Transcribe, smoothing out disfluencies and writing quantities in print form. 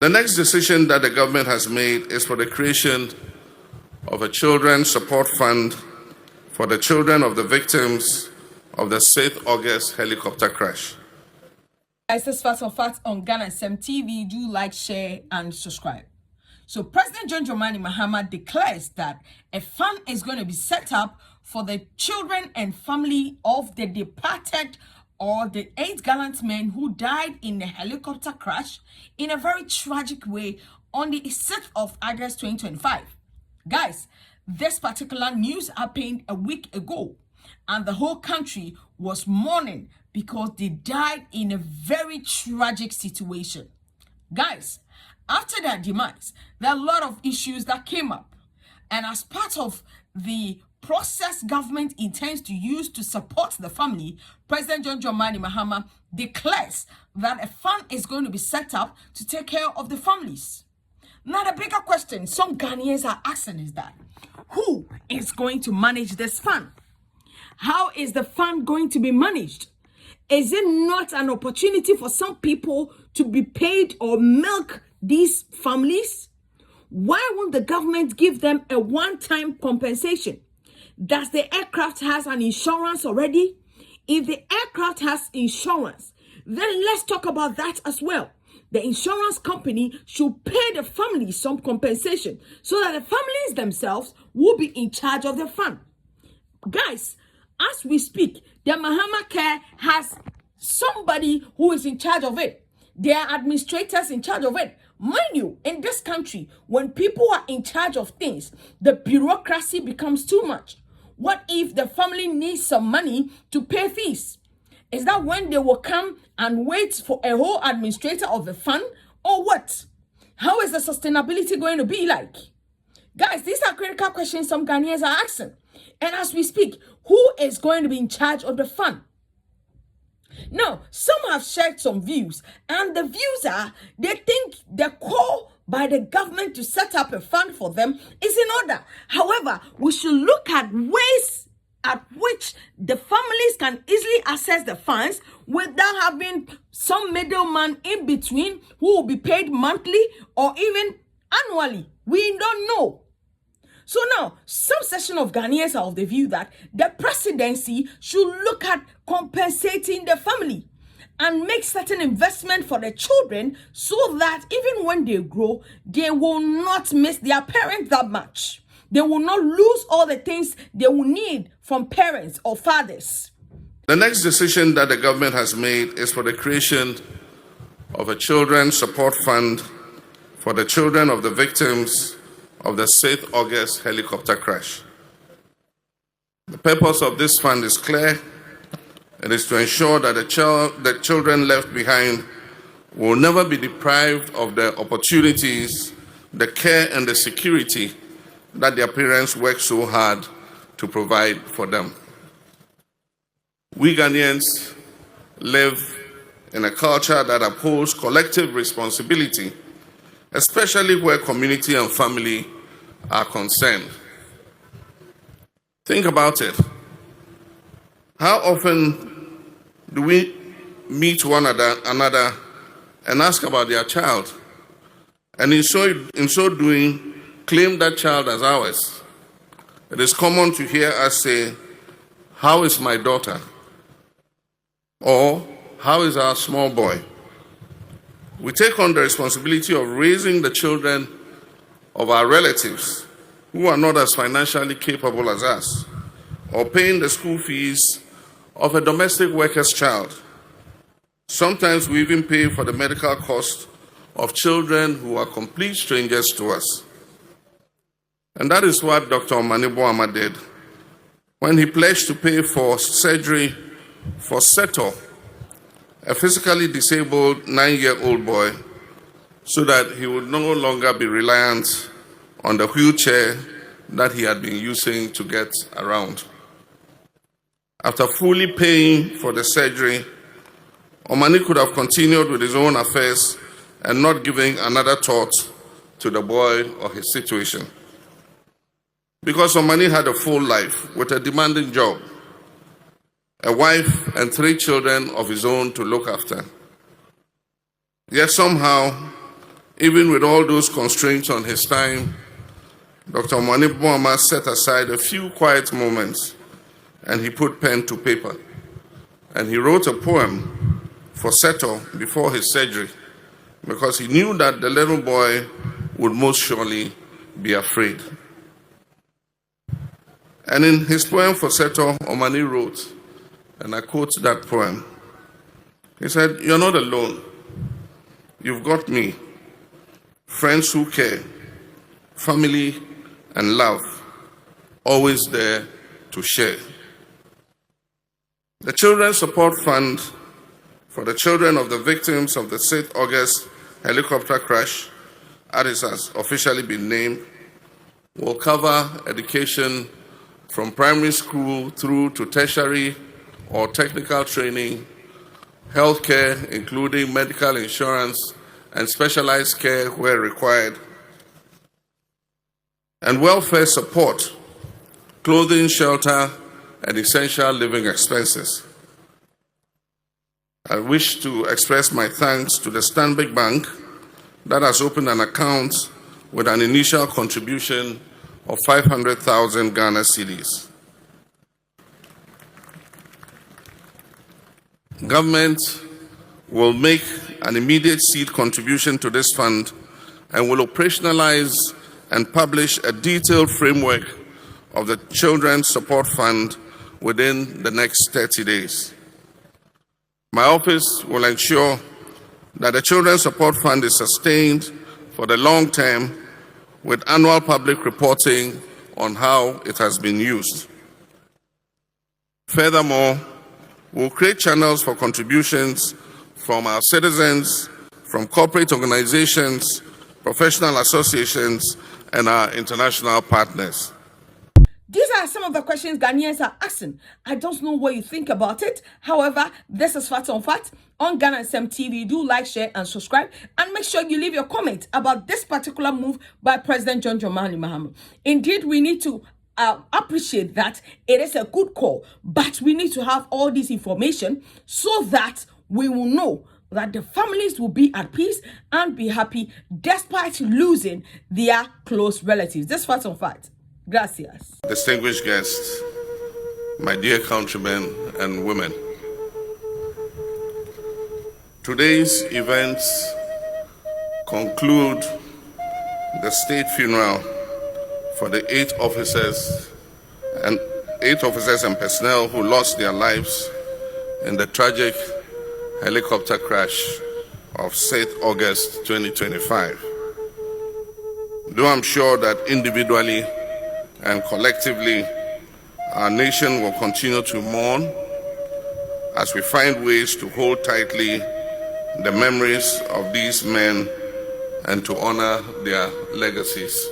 The next decision that the government has made is for the creation of a children's support fund for the children of the victims of the 6th August helicopter crash. Guys, this Facts on Facts on Ghana SM TV. Do like, share, and subscribe. So President John Dramani Mahama declares that a fund is going to be set up for the children and family of the departed or the 8 gallant men who died in the helicopter crash in a very tragic way on the 6th of August 2025. Guys, this particular news happened a week ago and the whole country was mourning because they died in a very tragic situation. Guys, after their demise, there are a lot of issues that came up. And as part of the process government intends to use to support the family, President John Dramani Mahama declares that a fund is going to be set up to take care of the families. Now, the bigger question some Ghanaians are asking is that, who is going to manage this fund? How is the fund going to be managed? Is it not an opportunity for some people to be paid or milk these families? Why won't the government give them a one-time compensation? Does the aircraft has an insurance already? If the aircraft has insurance, then let's talk about that as well. The insurance company should pay the families some compensation so that the families themselves will be in charge of the fund. Guys, as we speak, the Mahama Care has somebody who is in charge of it. There are administrators in charge of it. Mind you, in this country, when people are in charge of things, the bureaucracy becomes too much. What if the family needs some money to pay fees? Is that when they will come and wait for a whole administrator of the fund or what? How is the sustainability going to be like? Guys, these are critical questions some Ghanaians are asking. And as we speak, who is going to be in charge of the fund? Now, some have shared some views, and the views are they think the call by the government to set up a fund for them is in order. However, we should look at ways at which the families can easily access the funds without having some middleman in between who will be paid monthly or even annually. We don't know. So now, some section of Ghanaians are of the view that the presidency should look at compensating the family and make certain investment for the children so that even when they grow, they will not miss their parents that much. They will not lose all the things they will need from parents or fathers. The next decision that the government has made is for the creation of a children's support fund for the children of the victims of the 6th August helicopter crash. The purpose of this fund is clear. It is to ensure that the children left behind will never be deprived of the opportunities, the care, and the security that their parents worked so hard to provide for them. We Ghanaians live in a culture that upholds collective responsibility, especially where community and family are concerned. Think about it. How often do we meet one another and ask about their child, and in so doing, claim that child as ours? It is common to hear us say, "How is my daughter?" or "How is our small boy?" We take on the responsibility of raising the children of our relatives who are not as financially capable as us, or paying the school fees of a domestic worker's child. Sometimes we even pay for the medical cost of children who are complete strangers to us. And that is what Dr. Mahama did when he pledged to pay for surgery for Seto, a physically disabled 9-year-old boy, so that he would no longer be reliant on the wheelchair that he had been using to get around. After fully paying for the surgery, Omani could have continued with his own affairs and not giving another thought to the boy or his situation. Because Omani had a full life with a demanding job, a wife and 3 children of his own to look after. Yet somehow, Even with all those constraints on his time, Dr. Mahama set aside a few quiet moments and he put pen to paper. And he wrote a poem for Seto before his surgery because he knew that the little boy would most surely be afraid. And in his poem for Seto, Omani wrote, and I quote that poem, he said, "You're not alone. You've got me, friends who care, family and love, always there to share." The Children's Support Fund for the children of the victims of the 6th August helicopter crash, as it has officially been named, will cover education from primary school through to tertiary or technical training, healthcare, including medical insurance and specialized care where required, and welfare support, clothing, shelter, and essential living expenses. I wish to express my thanks to the Stanbic Bank that has opened an account with an initial contribution of 500,000 Ghana cedis. Government will make an immediate seed contribution to this fund and will operationalize and publish a detailed framework of the Children's Support Fund within the next 30 days. My office will ensure that the Children's Support Fund is sustained for the long term with annual public reporting on how it has been used. Furthermore, we'll create channels for contributions from our citizens, from corporate organizations, professional associations, and our international partners. These are some of the questions Ghanaians are asking. I don't know what you think about it. However, this is Facts on Fact on Ghana TV. Do like, share, and subscribe. And make sure you leave your comment about this particular move by President John Dramani Mahama. Indeed, we need to appreciate that it is a good call, but we need to have all this information so that we will know that the families will be at peace and be happy despite losing their close relatives. This is Facts on Fact. Gracias. Distinguished guests, my dear countrymen and women, today's events conclude the state funeral for the 8 officers and personnel who lost their lives in the tragic helicopter crash of 6th August 2025. Though I'm sure that individually and collectively, our nation will continue to mourn as we find ways to hold tightly the memories of these men and to honor their legacies.